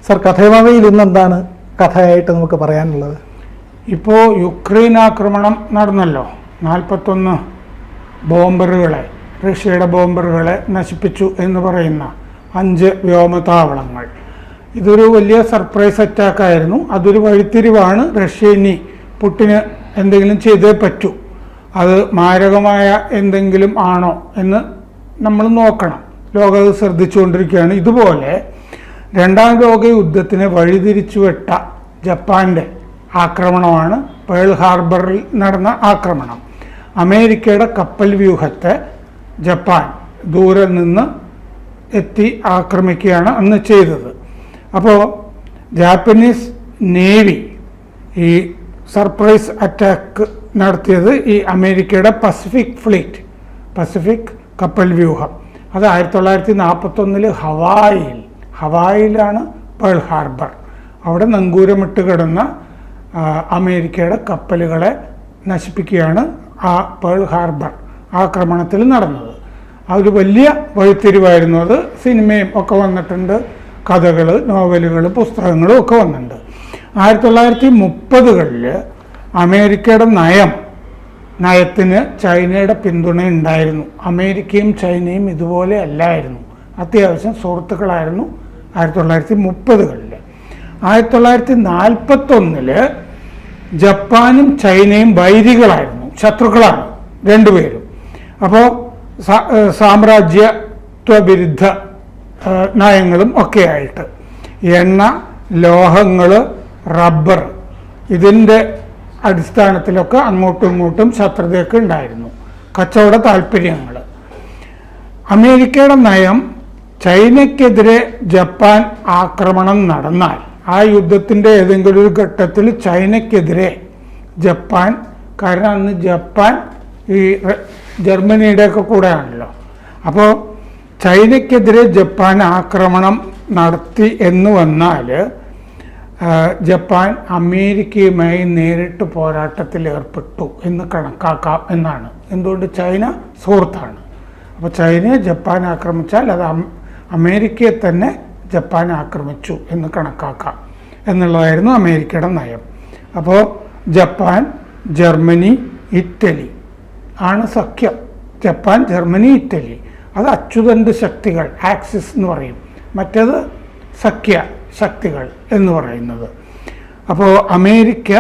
Sir, കഥയമാവയിൽ ഇന്ന് എന്താണ് കഥയായിട്ട് നമുക്ക് പറയാനുള്ളത്? ഇപ്പോൾ യുക്രൈൻ ആക്രമണം നടന്നല്ലോ. 41 ബോംബറുകളെ, റഷ്യയുടെ ബോംബറുകളെ നശിപ്പിച്ചു എന്ന് പറയുന്ന 5 വ്യോമതാവളങ്ങൾ. ഇതൊരു വലിയ സർപ്രൈസ് അറ്റാക്കായിരുന്നു. അതൊരു വഴിത്തിരിവാണ്. റഷ്യ ഇനി പുട്ടിന് എന്തെങ്കിലും ചെയ്തേ പറ്റൂ, അത് മാരകമായ എന്തെങ്കിലും ആണോ എന്ന് നമ്മൾ നോക്കണം. ലോകം ശ്രദ്ധിച്ചുകൊണ്ടിരിക്കുകയാണ്. ഇതുപോലെ രണ്ടാം ലോക യുദ്ധത്തിന് വഴിതിരിച്ചുവിട്ട ജപ്പാൻ്റെ ആക്രമണമാണ് പേൾ ഹാർബറിൽ നടന്ന ആക്രമണം. അമേരിക്കയുടെ കപ്പൽ വ്യൂഹത്തെ ജപ്പാൻ ദൂരെ നിന്ന് എത്തി ആക്രമിക്കുകയാണ് അന്ന് ചെയ്തത്. അപ്പോൾ ജാപ്പനീസ് നേവി ഈ സർപ്രൈസ് അറ്റാക്ക് നടത്തിയത് ഈ അമേരിക്കയുടെ പസഫിക് കപ്പൽ വ്യൂഹം. അത് 1941 ഹവായിലാണ് പേൾ ഹാർബർ. അവിടെ നങ്കൂരമിട്ട് കിടന്ന അമേരിക്കയുടെ കപ്പലുകളെ നശിപ്പിക്കുകയാണ് ആ പേൾ ഹാർബർ ആക്രമണത്തിൽ നടന്നത്. അതൊരു വലിയ വഴിത്തിരിവായിരുന്നു. അത് സിനിമയും ഒക്കെ വന്നിട്ടുണ്ട്, കഥകൾ, നോവലുകൾ, പുസ്തകങ്ങളും ഒക്കെ വന്നിട്ടുണ്ട്. 1930കളിൽ അമേരിക്കയുടെ നയത്തിന് ചൈനയുടെ പിന്തുണ ഉണ്ടായിരുന്നു. അമേരിക്കയും ചൈനയും ഇതുപോലെ അല്ലായിരുന്നു, അത്യാവശ്യം സുഹൃത്തുക്കളായിരുന്നു 1930കളിൽ. 1941 ജപ്പാനും ചൈനയും വൈരികളായിരുന്നു, ശത്രുക്കളാണ് രണ്ടുപേരും. അപ്പോൾ സാമ്രാജ്യത്വ വിരുദ്ധ നയങ്ങളും ഒക്കെ ആയിട്ട് എണ്ണ, ലോഹങ്ങൾ, റബ്ബർ, ഇതിൻ്റെ അടിസ്ഥാനത്തിലൊക്കെ അങ്ങോട്ടും ഇങ്ങോട്ടും ശത്രുതയൊക്കെ ഉണ്ടായിരുന്നു, കച്ചവട താല്പര്യങ്ങൾ. അമേരിക്കയുടെ നയം, ചൈനയ്ക്കെതിരെ ജപ്പാൻ ആക്രമണം നടന്നാൽ ആ യുദ്ധത്തിൻ്റെ ഏതെങ്കിലും ഒരു ഘട്ടത്തിൽ ചൈനയ്ക്കെതിരെ ജപ്പാൻ, കാരണം അന്ന് ജപ്പാൻ ഈ ജർമ്മനിയുടെയൊക്കെ കൂടെയാണല്ലോ, അപ്പോൾ ചൈനയ്ക്കെതിരെ ജപ്പാൻ ആക്രമണം നടത്തി എന്ന് വന്നാൽ ജപ്പാൻ അമേരിക്കയുമായി നേരിട്ട് പോരാട്ടത്തിൽ ഏർപ്പെട്ടു എന്ന് കണക്കാക്കാം എന്നാണ്. എന്തുകൊണ്ട്? ചൈന സുഹൃത്താണ്. അപ്പോൾ ചൈനയെ ജപ്പാൻ ആക്രമിച്ചാൽ അത് അമേരിക്കയെ തന്നെ ജപ്പാൻ ആക്രമിച്ചു എന്ന് കണക്കാക്കാം എന്നുള്ളതായിരുന്നു അമേരിക്കയുടെ നയം. അപ്പോൾ ജപ്പാൻ, ജർമ്മനി, ഇറ്റലി ആണ് സഖ്യം. Japan, Germany, Italy. അത് അച്യുതണ്ട് ശക്തികൾ, ആക്സിസ് എന്ന് പറയും. മറ്റേത് സഖ്യ ശക്തികൾ എന്ന് പറയുന്നത്. അപ്പോൾ അമേരിക്ക,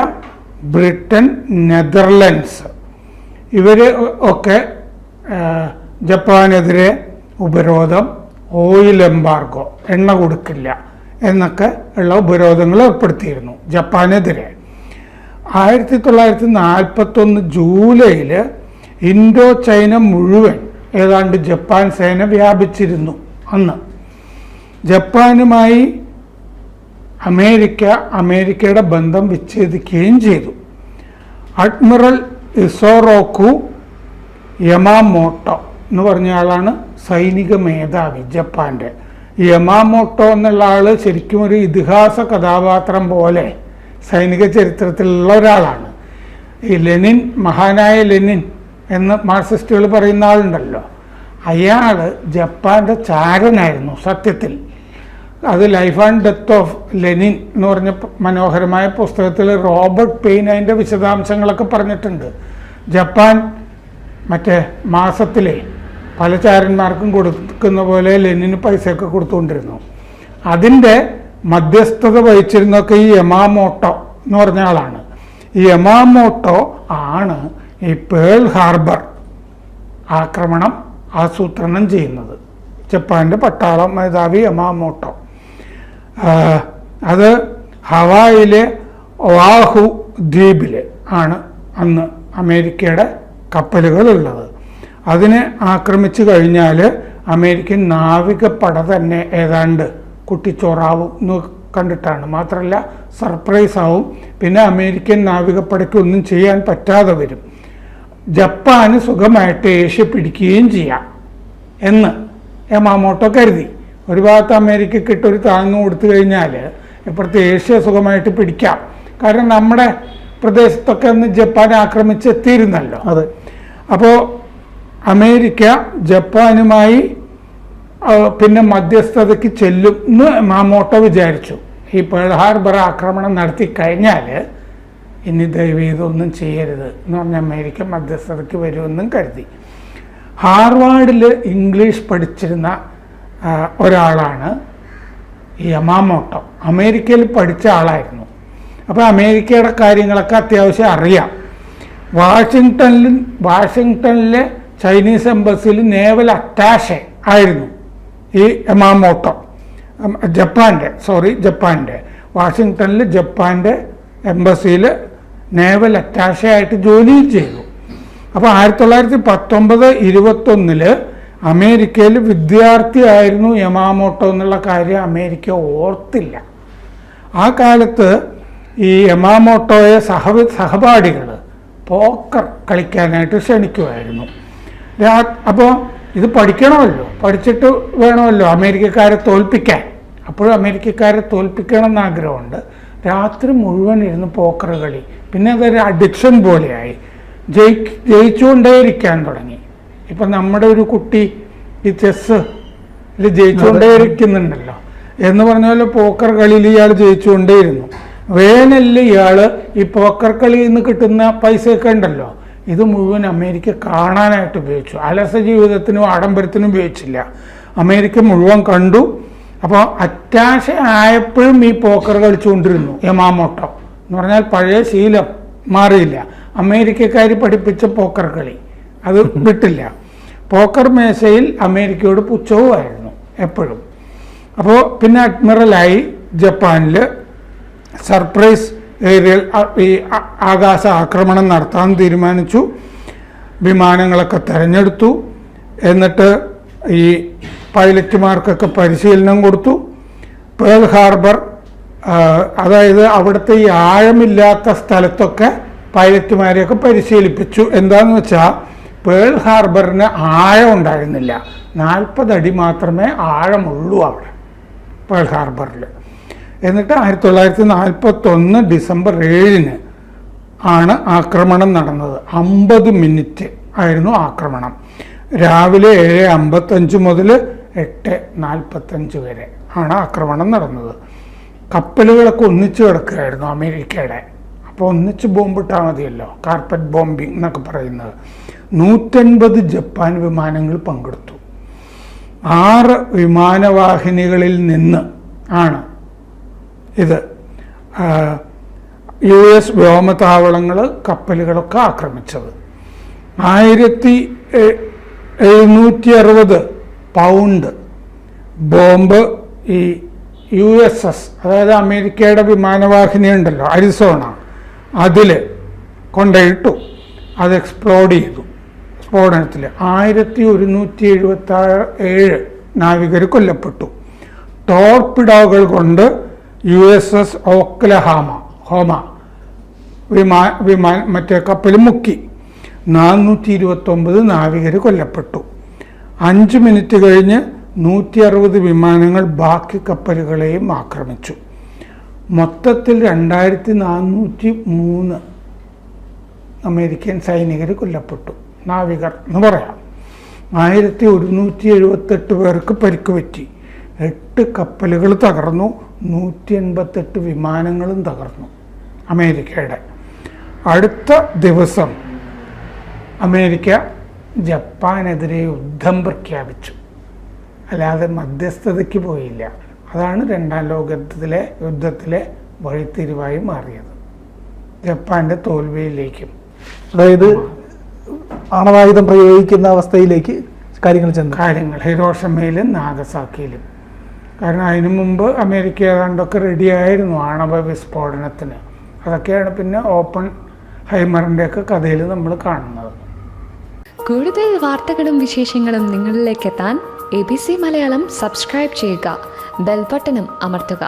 ബ്രിട്ടൻ, നെതർലൻഡ്സ് ഇവർ ഒക്കെ ജപ്പാനെതിരെ ഉപരോധം, ഓയിൽ എംബാർഗോ, എണ്ണ കൊടുക്കില്ല എന്നൊക്കെ ഉള്ള ഉപരോധങ്ങൾ ഏർപ്പെടുത്തിയിരുന്നു ജപ്പാനെതിരെ. 1941 ജൂലൈയിൽ ഇൻഡോ ചൈന മുഴുവൻ ഏതാണ്ട് ജപ്പാൻ സേന വ്യാപിച്ചിരുന്നു. അന്ന് ജപ്പാനുമായി അമേരിക്കയുടെ ബന്ധം വിച്ഛേദിക്കുകയും ചെയ്തു. അഡ്മിറൽ ഇസോറോക്കു യമാമോട്ടോ എന്ന് പറഞ്ഞ ആളാണ് സൈനിക മേധാവി ജപ്പാൻ്റെ. യമാമോട്ടോ എന്നുള്ള ആൾ ശരിക്കും ഒരു ഇതിഹാസ കഥാപാത്രം പോലെ സൈനിക ചരിത്രത്തിലുള്ള ഒരാളാണ്. ഈ ലെനിൻ, മഹാനായ ലെനിൻ എന്ന് മാർക്സിസ്റ്റുകൾ പറയുന്ന ആളുണ്ടല്ലോ, അയാൾ ജപ്പാൻ്റെ ചാരനായിരുന്നു സത്യത്തിൽ. അത് life and death of Lenin എന്ന് പറഞ്ഞ മനോഹരമായ പുസ്തകത്തിൽ റോബർട്ട് പെയിൻ അതിൻ്റെ വിശദാംശങ്ങളൊക്കെ പറഞ്ഞിട്ടുണ്ട്. ജപ്പാൻ മറ്റേ മാസത്തിലെ പല ചാരന്മാർക്കും കൊടുക്കുന്ന പോലെ ലെനിന് പൈസയൊക്കെ കൊടുത്തുകൊണ്ടിരുന്നു. അതിൻ്റെ മധ്യസ്ഥത വഹിച്ചിരുന്നൊക്കെ ഈ യമാമോട്ടോ എന്ന് പറഞ്ഞ ആളാണ്. ഈ യമാമോട്ടോ ആണ് ഈ പേൾ ഹാർബർ ആക്രമണം ആസൂത്രണം ചെയ്യുന്നത്. ജപ്പാൻ്റെ പട്ടാള മേധാവി യമാമോട്ടോ. അത് ഹവായിലെ ഒവാഹു ദ്വീപിൽ ആണ് അന്ന് അമേരിക്കയുടെ കപ്പലുകൾ ഉള്ളത്. അതിനെ ആക്രമിച്ചു കഴിഞ്ഞാൽ അമേരിക്കൻ നാവികപ്പട തന്നെ ഏതാണ്ട് കുട്ടിച്ചോറാവും എന്ന് കണ്ടിട്ടാണ്. മാത്രമല്ല സർപ്രൈസ് ആവും. പിന്നെ അമേരിക്കൻ നാവികപ്പടയ്ക്ക് ഒന്നും ചെയ്യാൻ പറ്റാതെ വരും. ജപ്പാന് സുഖമായിട്ട് ഏഷ്യ പിടിക്കുകയും ചെയ്യാം എന്ന് യമാമോട്ടോ കരുതി. ഒരു ഭാഗത്ത് അമേരിക്കയ്ക്ക് ഇട്ടൊരു താങ്ങ് കൊടുത്തു കഴിഞ്ഞാൽ ഇപ്പുറത്തെ ഏഷ്യ സുഖമായിട്ട് പിടിക്കാം. കാരണം നമ്മുടെ പ്രദേശത്തൊക്കെ ഒന്ന് ജപ്പാൻ ആക്രമിച്ചെത്തിയിരുന്നല്ലോ. അതെ. അപ്പോൾ അമേരിക്ക ജപ്പാനുമായി പിന്നെ മധ്യസ്ഥതയ്ക്ക് ചെല്ലും എന്ന് യമാമോട്ടോ വിചാരിച്ചു. ഈ പേൾ ഹാർബർ ആക്രമണം നടത്തി കഴിഞ്ഞാൽ ഇനി ദയവ് ഇതൊന്നും ചെയ്യരുത് എന്ന് പറഞ്ഞ അമേരിക്ക മധ്യസ്ഥതയ്ക്ക് വരുമെന്നും കരുതി. ഹാർവാർഡിൽ ഇംഗ്ലീഷ് പഠിച്ചിരുന്ന ഒരാളാണ് യമാമോട്ടോ. അമേരിക്കയിൽ പഠിച്ച ആളായിരുന്നു. അപ്പോൾ അമേരിക്കയുടെ കാര്യങ്ങളൊക്കെ അത്യാവശ്യം അറിയാം. വാഷിങ്ടണിലെ ചൈനീസ് എംബസിയിൽ നേവൽ അറ്റാഷെ ആയിരുന്നു ഈ യമാമോട്ടോ. ജപ്പാൻ്റെ വാഷിങ്ടണിൽ ജപ്പാൻ്റെ എംബസിയിൽ നേവൽ അറ്റാഷെ ആയിട്ട് ജോലിയും ചെയ്തു. അപ്പോൾ 1919-21 അമേരിക്കയിൽ വിദ്യാർത്ഥിയായിരുന്നു യമാമോട്ടോ എന്നുള്ള കാര്യം അമേരിക്ക ഓർത്തില്ല. ആ കാലത്ത് ഈ യമാമോട്ടോയെ സഹപാഠികൾ പോക്കർ കളിക്കാനായിട്ട് ക്ഷണിക്കുമായിരുന്നു. അപ്പോൾ ഇത് പഠിക്കണമല്ലോ, പഠിച്ചിട്ട് വേണമല്ലോ അമേരിക്കക്കാരെ തോൽപ്പിക്കാൻ. അപ്പോഴും അമേരിക്കക്കാരെ തോൽപ്പിക്കണം എന്ന് ആഗ്രഹമുണ്ട്. രാത്രി മുഴുവൻ ഇരുന്ന് പോക്കർ കളി. പിന്നെ അതൊരു അഡിക്ഷൻ പോലെയായി. ജയിച്ചുകൊണ്ടേയിരിക്കാൻ തുടങ്ങി. ഇപ്പം നമ്മുടെ ഒരു കുട്ടി ഈ ചെസ്സിൽ ജയിച്ചുകൊണ്ടേയിരിക്കുന്നുണ്ടല്ലോ എന്ന് പറഞ്ഞ പോലെ പോക്കർ കളിയിൽ ഇയാൾ ജയിച്ചുകൊണ്ടേയിരുന്നു. വേനലിൽ ഇയാൾ ഈ പോക്കർ കളിയിൽ നിന്ന് കിട്ടുന്ന പൈസയൊക്കെ ഉണ്ടല്ലോ, ഇത് മുഴുവൻ അമേരിക്ക കാണാനായിട്ട് ഉപയോഗിച്ചു. അലസ ജീവിതത്തിനും ആഡംബരത്തിനും ഉപയോഗിച്ചില്ല. അമേരിക്ക മുഴുവൻ കണ്ടു. അപ്പോൾ അറ്റാഷ ആയപ്പോഴും ഈ പോക്കർ കളിച്ചുകൊണ്ടിരുന്നു യമാമോട്ടോ. എന്ന് പറഞ്ഞാൽ പഴയ ശീലം മാറിയില്ല. അമേരിക്കക്കാർ പഠിപ്പിച്ച പോക്കർ കളി അത് വിട്ടില്ല. പോക്കർ മേശയിൽ അമേരിക്കയോട് പുച്ഛവുമായിരുന്നു എപ്പോഴും. അപ്പോൾ പിന്നെ അഡ്മിറലായി ജപ്പാനിൽ സർപ്രൈസ് ഏരിയൽ ഈ ആകാശ ആക്രമണം നടത്താൻ തീരുമാനിച്ചു. വിമാനങ്ങളൊക്കെ തിരഞ്ഞെടുത്തു. എന്നിട്ട് ഈ പൈലറ്റുമാർക്കൊക്കെ പരിശീലനം കൊടുത്തു. പേൾ ഹാർബർ, അതായത് അവിടുത്തെ ഈ ആഴമില്ലാത്ത സ്ഥലത്തൊക്കെ പൈലറ്റുമാരെയൊക്കെ പരിശീലിപ്പിച്ചു. എന്താണെന്ന് വെച്ചാൽ പേൾ ഹാർബറിന് ആഴം ഉണ്ടായിരുന്നില്ല. 40 അടി മാത്രമേ ആഴമുള്ളൂ അവിടെ പേൾ ഹാർബറിൽ. എന്നിട്ട് 1941 ഡിസംബർ 7 ആണ് ആക്രമണം നടന്നത്. 50 മിനിറ്റ് ആയിരുന്നു ആക്രമണം. രാവിലെ 7:55 മുതൽ 8:45 വരെ ആണ് ആക്രമണം നടന്നത്. കപ്പലുകളൊക്കെ ഒന്നിച്ചു കിടക്കുകയായിരുന്നു അമേരിക്കയുടെ. അപ്പോൾ ഒന്നിച്ച് ബോംബിട്ടാൽ മതിയല്ലോ, കാർപ്പറ്റ് ബോംബിംഗ് എന്നൊക്കെ പറയുന്നത്. 150 ജപ്പാൻ വിമാനങ്ങൾ പങ്കെടുത്തു. 6 വിമാനവാഹിനികളിൽ നിന്ന് ആണ് ഇത് US വ്യോമതാവളങ്ങൾ, കപ്പലുകളൊക്കെ ആക്രമിച്ചത്. 1760 പൗണ്ട് ബോംബ് ഈ USS, അതായത് അമേരിക്കയുടെ വിമാനവാഹിനി ഉണ്ടല്ലോ അരിസോണ, അതിൽ കൊണ്ടുപോയിട്ടു. അത് എക്സ്പ്ലോഡ് ചെയ്തു. സ്ഫോടനത്തിൽ 1177 നാവികർ കൊല്ലപ്പെട്ടു. ടോർപിഡോകൾ കൊണ്ട് USS ഓക്ലഹോമ മറ്റേ കപ്പൽ മുക്കി. 429 നാവികർ കൊല്ലപ്പെട്ടു. 5 മിനിറ്റ് കഴിഞ്ഞ് 160 വിമാനങ്ങൾ ബാക്കി കപ്പലുകളെയും ആക്രമിച്ചു. മൊത്തത്തിൽ 2403 അമേരിക്കൻ സൈനികർ കൊല്ലപ്പെട്ടു, നാവികർ എന്ന് പറയാം. 1178 പേർക്ക് പരിക്ക് പറ്റി. 8 കപ്പലുകൾ തകർന്നു. 188 വിമാനങ്ങളും തകർന്നു അമേരിക്കയുടെ. അടുത്ത ദിവസം അമേരിക്ക ജപ്പാനെതിരെ യുദ്ധം പ്രഖ്യാപിച്ചു. അല്ലാതെ മധ്യസ്ഥതയ്ക്ക് പോയില്ല. അതാണ് 2ാം ലോകത്തിലെ യുദ്ധത്തിലെ വഴിത്തിരിവായി മാറിയത്, ജപ്പാന്റെ തോൽവിയിലേക്കും. അതായത് ആണവായുധം പ്രയോഗിക്കുന്ന അവസ്ഥയിലേക്ക് കാര്യങ്ങൾ ഹിരോഷിമയിലും നാഗസാക്കിയിലും. കാരണം അതിനു മുമ്പ് അമേരിക്ക ഏതാണ്ടൊക്കെ റെഡിയായിരുന്നു ആണവ വിസ്ഫോടനത്തിന്. അതൊക്കെയാണ് പിന്നെ ഓപ്പൺ ഹൈമറിൻ്റെയൊക്കെ കഥയിൽ നമ്മൾ കാണുന്നത്. കൂടുതൽ വാർത്തകളും വിശേഷങ്ങളും നിങ്ങളിലേക്ക് എത്താൻ ABC മലയാളം സബ്സ്ക്രൈബ് ചെയ്യുക, ബെൽ ബട്ടണും അമർത്തുക.